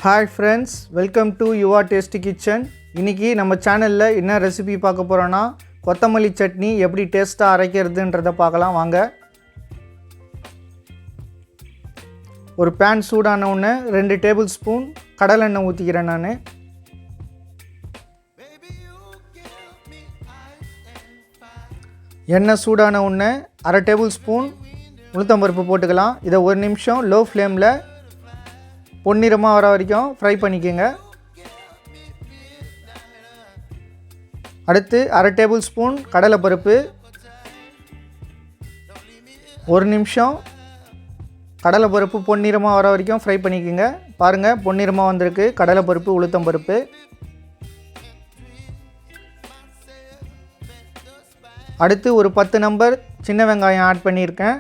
Hi friends, welcome to your tasty kitchen. இன்னைக்கு நம்ம சேனல்ல என்ன ரெசிபி பார்க்க போறோம்னா கொத்தமல்லி சட்னி எப்படி டேஸ்டா அரைக்கிறதுன்றத பார்க்கலாம் வாங்க. ஒரு pan சூடான உடனே 2 டேபிள் ஸ்பூன் கடலை எண்ணெய் ஊத்திக்கிறேன் நான். எண்ணெய் சூடான உடனே 1/2 டேபிள் ஸ்பூன் உளுத்தம் பருப்பு போட்டுக்கலாம். இதை ஒரு நிமிஷம் லோ ஃப்ளேமில் பொன்னிறமாக வர வரைக்கும் ஃப்ரை பண்ணிக்கோங்க. அடுத்து 1/2 டேபிள் ஸ்பூன் கடலைப்பருப்பு, ஒரு நிமிஷம் கடலைப்பருப்பு பொன்னிறமாக வர வரைக்கும் ஃப்ரை பண்ணிக்கோங்க. பாருங்கள், பொன்னிறமாக வந்திருக்கு கடலைப்பருப்பு உளுத்தம் பருப்பு. அடுத்து ஒரு 10 நம்பர் சின்ன வெங்காயம் ஆட் பண்ணியிருக்கேன்.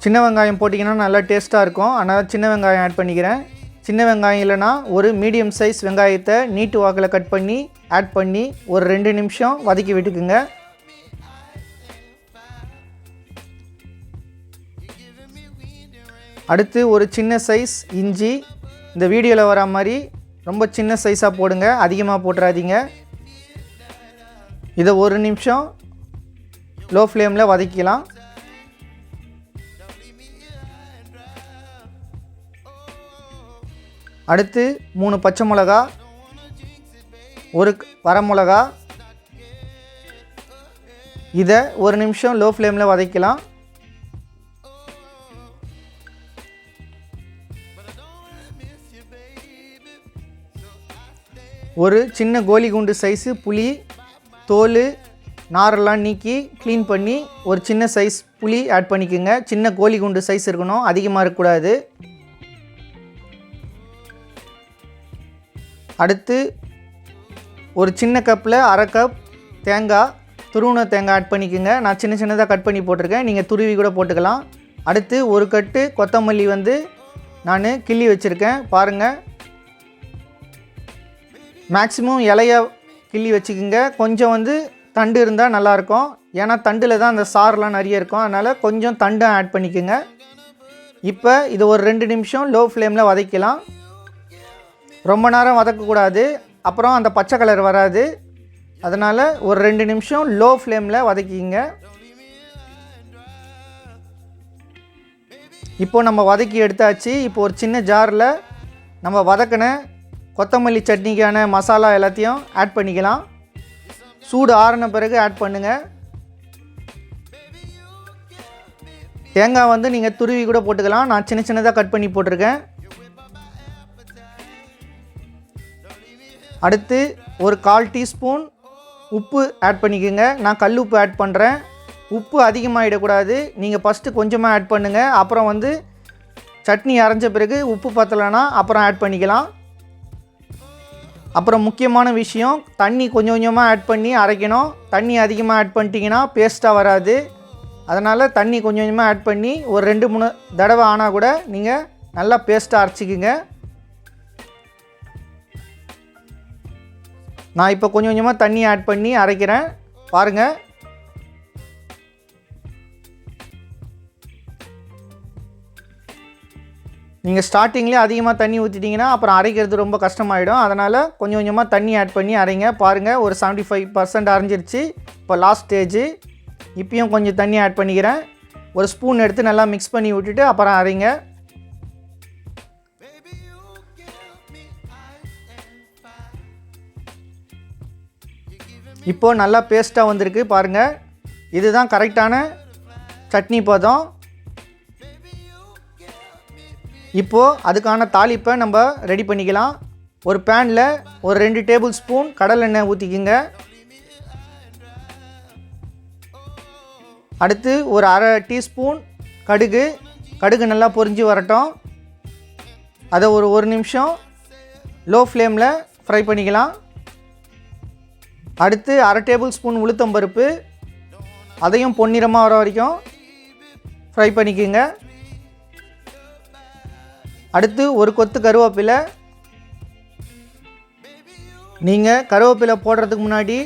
சின்ன வெங்காயம் போட்டிங்கன்னா நல்லா டேஸ்ட்டாக இருக்கும், அதனால் சின்ன வெங்காயம் ஆட் பண்ணிக்கிறேன். சின்ன வெங்காயம் இல்லைனா ஒரு மீடியம் சைஸ் வெங்காயத்தை நீட்டு வாக்கில் கட் பண்ணி ஆட் பண்ணி ஒரு 2 நிமிஷம் வதக்கி விட்டுக்குங்க. அடுத்து ஒரு சின்ன சைஸ் இஞ்சி, இந்த வீடியோவில் வர மாதிரி ரொம்ப சின்ன சைஸாக போடுங்க, அதிகமாக போட்டுறாதீங்க. இதை ஒரு நிமிஷம் லோ ஃப்ளேமில் வதக்கிக்கலாம். அடுத்து 3 பச்சை மிளகா, ஒரு வரமிளகா, இதை ஒரு நிமிஷம் லோ ஃப்ளேமில் வதக்கலாம். ஒரு சின்ன கோலி குண்டு சைஸு புளி, தோல் நாரெல்லாம் நீக்கி க்ளீன் பண்ணி ஒரு சின்ன சைஸ் புளி ஆட் பண்ணிக்கோங்க. சின்ன கோலி குண்டு சைஸ் இருக்கணும், அதிகமாக இருக்கக்கூடாது. அடுத்து ஒரு சின்ன கப்பில் 1/2 கப் தேங்காய், துருவின தேங்காய் ஆட் பண்ணிக்கோங்க. நான் சின்ன சின்னதாக கட் பண்ணி போட்டிருக்கேன், நீங்கள் துருவி கூட போட்டுக்கலாம். அடுத்து ஒரு கட்டு கொத்தமல்லி நான் கிள்ளி வச்சுருக்கேன். பாருங்கள், மேக்ஸிமம் இலையை கிள்ளி வச்சுக்கோங்க. கொஞ்சம் தண்டு இருந்தால் நல்லாயிருக்கும், ஏன்னா தண்டில் தான் அந்த சாரெலாம் நிறைய இருக்கும், அதனால் கொஞ்சம் தண்டை ஆட் பண்ணிக்கோங்க. இப்போ இது ஒரு 2 நிமிஷம் லோ ஃப்ளேமில் வதக்கலாம். ரொம்ப நேரம் வதக்கக்கூடாது, அப்புறம் அந்த பச்சை கலர் வராது. அதனால் ஒரு 2 நிமிஷம் லோ ஃப்ளேமில் வதக்கிங்க. இப்போ நம்ம வதக்கி எடுத்தாச்சு. இப்போ ஒரு சின்ன ஜாரில் நம்ம வதக்கின கொத்தமல்லி சட்னிக்கான மசாலா எல்லாத்தையும் ஆட் பண்ணிக்கலாம். சூடு ஆறின பிறகு ஆட் பண்ணுங்கள். தேங்காய் நீங்கள் துருவி கூட போட்டுக்கலாம், நான் சின்ன சின்னதாக கட் பண்ணி போட்டிருக்கேன். அடுத்து ஒரு 1/4 டீஸ்பூன் உப்பு ஆட் பண்ணிக்கோங்க. நான் கல் உப்பு ஆட் பண்ணுறேன். உப்பு அதிகமாகிடக்கூடாது, நீங்கள் ஃபஸ்ட்டு கொஞ்சமாக ஆட் பண்ணுங்கள். அப்புறம் சட்னி அரைஞ்ச பிறகு உப்பு பத்தலைன்னா அப்புறம் ஆட் பண்ணிக்கலாம். அப்புறம் முக்கியமான விஷயம், தண்ணி கொஞ்சம் கொஞ்சமாக ஆட் பண்ணி அரைக்கணும். தண்ணி அதிகமாக ஆட் பண்ணிட்டீங்கன்னா பேஸ்ட்டாக வராது. அதனால் தண்ணி கொஞ்சம் கொஞ்சமாக ஆட் பண்ணி ஒரு 2-3 தடவை ஆனால் கூட நீங்கள் நல்லா பேஸ்ட்டாக அரைச்சிக்குங்க. நான் இப்போ கொஞ்சம் கொஞ்சமாக தண்ணி ஆட் பண்ணி அரைக்கிறேன். பாருங்கள், நீங்கள் ஸ்டார்டிங்லேயே அதிகமாக தண்ணி ஊற்றிட்டிங்கன்னா அப்புறம் அரைக்கிறது ரொம்ப கஷ்டமாயிடும். அதனால் கொஞ்சம் கொஞ்சமாக தண்ணி ஆட் பண்ணி அரைங்க. பாருங்கள், ஒரு 75% அரைஞ்சிருச்சு. இப்போ லாஸ்ட் ஸ்டேஜு. இப்பயும் கொஞ்சம் தண்ணி ஆட் பண்ணிக்கிறேன். ஒரு ஸ்பூன் எடுத்து நல்லா மிக்ஸ் பண்ணி விட்டுட்டு அப்புறம் அரைங்க. இப்போது நல்லா பேஸ்ட்டாக வந்திருக்கு. பாருங்கள், இதுதான் கரெக்டான சட்னி பதம். இப்போது அதுக்கான தாளிப்பை நம்ம ரெடி பண்ணிக்கலாம். ஒரு பேனில் ஒரு 2 டேபிள் ஸ்பூன் கடலெண்ணெய் ஊற்றிக்கிங்க. அடுத்து ஒரு 1/2 டீஸ்பூன் கடுகு நல்லா பொரிஞ்சு வரட்டும். அதை ஒரு நிமிஷம் லோ ஃப்ளேமில் ஃப்ரை பண்ணிக்கலாம். அடுத்து 1/2 டேபிள் ஸ்பூன் உளுத்தம் பருப்பு, அதையும் பொன்னிறமாக வர வரைக்கும் ஃப்ரை பண்ணிக்கோங்க. அடுத்து ஒரு கொத்து கருவேப்பிலை. நீங்கள் கருவேப்பிலை போடுறதுக்கு முன்னாடி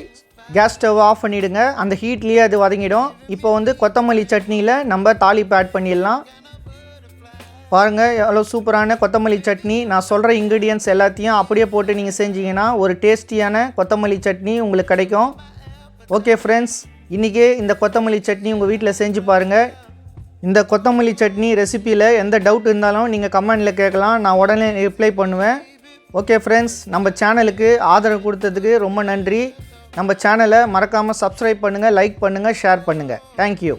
கேஸ் ஸ்டவ் ஆஃப் பண்ணிவிடுங்க, அந்த ஹீட்லேயே அது வதங்கிடும். இப்போ கொத்தமல்லி சட்னியில் நம்ம தாளிப்பு ஆட் பண்ணிடலாம். பாருங்கள் எவ்வளோ சூப்பரான கொத்தமல்லி சட்னி. நான் சொல்கிற இன்க்ரீடியன்ட்ஸ் எல்லாத்தையும் அப்படியே போட்டு நீங்கள் செஞ்சீங்கன்னா ஒரு டேஸ்டியான கொத்தமல்லி சட்னி உங்களுக்கு கிடைக்கும். ஓகே ஃப்ரெண்ட்ஸ், இன்றைக்கே இந்த கொத்தமல்லி சட்னி உங்கள் வீட்டில் செஞ்சு பாருங்கள். இந்த கொத்தமல்லி சட்னி ரெசிப்பியில் எந்த டவுட் இருந்தாலும் நீங்கள் கமெண்டில் கேட்கலாம், நான் உடனே ரிப்ளை பண்ணுவேன். ஓகே ஃப்ரெண்ட்ஸ், நம்ம சேனலுக்கு ஆதரவு கொடுத்ததுக்கு ரொம்ப நன்றி. நம்ம சேனலை மறக்காமல் சப்ஸ்கிரைப் பண்ணுங்கள், லைக் பண்ணுங்கள், ஷேர் பண்ணுங்கள். தேங்க்யூ.